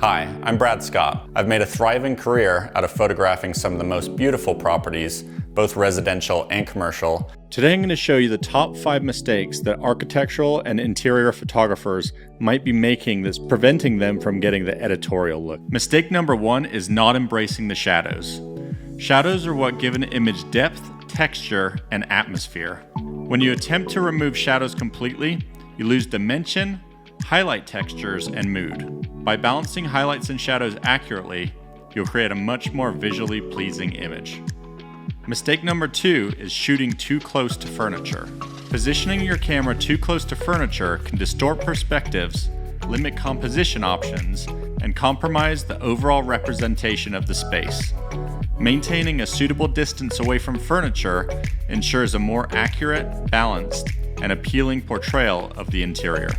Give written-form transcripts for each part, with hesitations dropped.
Hi, I'm Brad Scott. I've made a thriving career out of photographing some of the most beautiful properties, both residential and commercial. Today I'm going to show you the top 5 mistakes that architectural and interior photographers might be making that's preventing them from getting the editorial look. Mistake number 1 is not embracing the shadows. Shadows are what give an image depth, texture, and atmosphere. When you attempt to remove shadows completely, you lose dimension, highlight textures, and mood. By balancing highlights and shadows accurately, you'll create a much more visually pleasing image. Mistake number 2 is shooting too close to furniture. Positioning your camera too close to furniture can distort perspectives, limit composition options, and compromise the overall representation of the space. Maintaining a suitable distance away from furniture ensures a more accurate, balanced, and appealing portrayal of the interior.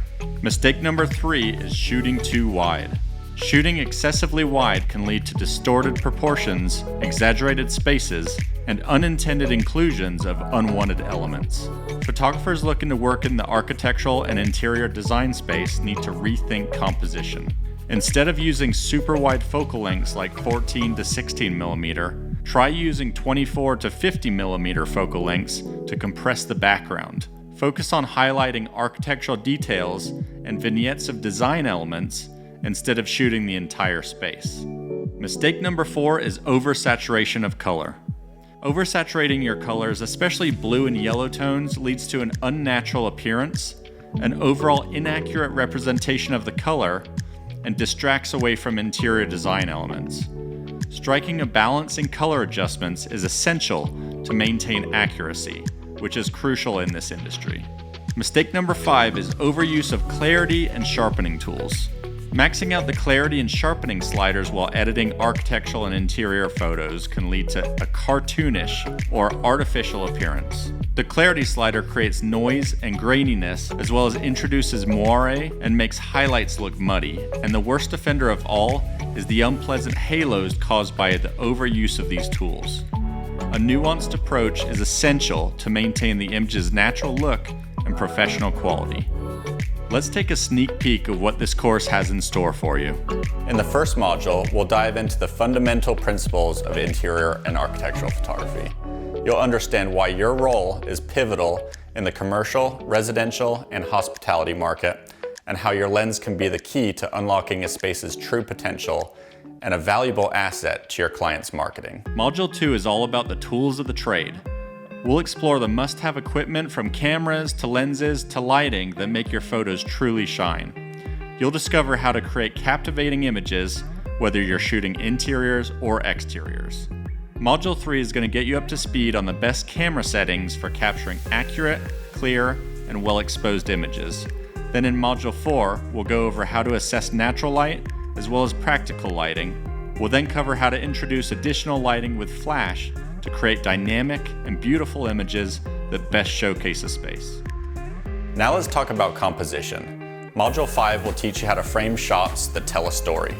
Mistake number 3 is shooting too wide. Shooting excessively wide can lead to distorted proportions, exaggerated spaces, and unintended inclusions of unwanted elements. Photographers looking to work in the architectural and interior design space need to rethink composition. Instead of using super wide focal lengths like 14 to 16 millimeter, try using 24 to 50 millimeter focal lengths to compress the background. Focus on highlighting architectural details and vignettes of design elements instead of shooting the entire space. Mistake number 4 is oversaturation of color. Oversaturating your colors, especially blue and yellow tones, leads to an unnatural appearance, an overall inaccurate representation of the color, and distracts away from interior design elements. Striking a balance in color adjustments is essential to maintain accuracy, which is crucial in this industry. Mistake number 5 is overuse of clarity and sharpening tools. Maxing out the clarity and sharpening sliders while editing architectural and interior photos can lead to a cartoonish or artificial appearance. The clarity slider creates noise and graininess, as well as introduces moire and makes highlights look muddy. And the worst offender of all is the unpleasant halos caused by the overuse of these tools. A nuanced approach is essential to maintain the image's natural look and professional quality. Let's take a sneak peek of what this course has in store for you. In the first module, we'll dive into the fundamental principles of interior and architectural photography. You'll understand why your role is pivotal in the commercial, residential, and hospitality market, and how your lens can be the key to unlocking a space's true potential and a valuable asset to your client's marketing. Module 2 is all about the tools of the trade. We'll explore the must-have equipment from cameras to lenses to lighting that make your photos truly shine. You'll discover how to create captivating images, whether you're shooting interiors or exteriors. Module 3 is going to get you up to speed on the best camera settings for capturing accurate, clear, and well-exposed images. Then in Module 4, we'll go over how to assess natural light as well as practical lighting. We'll then cover how to introduce additional lighting with flash to create dynamic and beautiful images that best showcase a space. Now let's talk about composition. Module 5 will teach you how to frame shots that tell a story.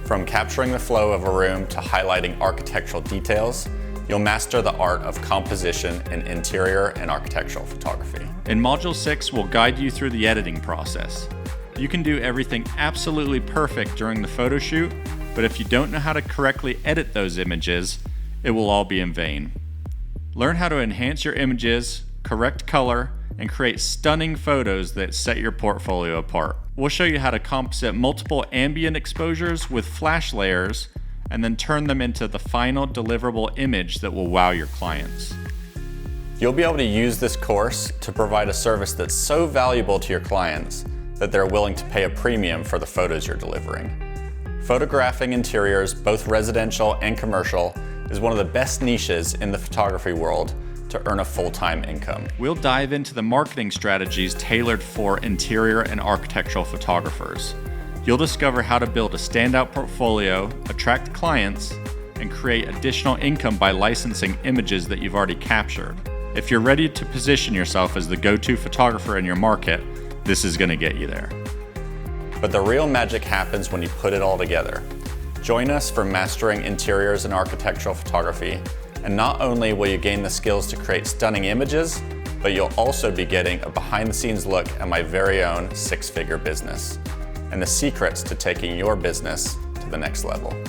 From capturing the flow of a room to highlighting architectural details, you'll master the art of composition in interior and architectural photography. In Module 6, we'll guide you through the editing process. You can do everything absolutely perfect during the photo shoot, but if you don't know how to correctly edit those images, it will all be in vain. Learn how to enhance your images, correct color, and create stunning photos that set your portfolio apart. We'll show you how to composite multiple ambient exposures with flash layers and then turn them into the final deliverable image that will wow your clients. You'll be able to use this course to provide a service that's so valuable to your clients that they're willing to pay a premium for the photos you're delivering. Photographing interiors, both residential and commercial, is one of the best niches in the photography world to earn a full-time income. We'll dive into the marketing strategies tailored for interior and architectural photographers. You'll discover how to build a standout portfolio, attract clients, and create additional income by licensing images that you've already captured. If you're ready to position yourself as the go-to photographer in your market, this is going to get you there. But the real magic happens when you put it all together. Join us for Mastering Interiors and Architectural Photography, and not only will you gain the skills to create stunning images, but you'll also be getting a behind-the-scenes look at my very own 6-figure business. and the secrets to taking your business to the next level.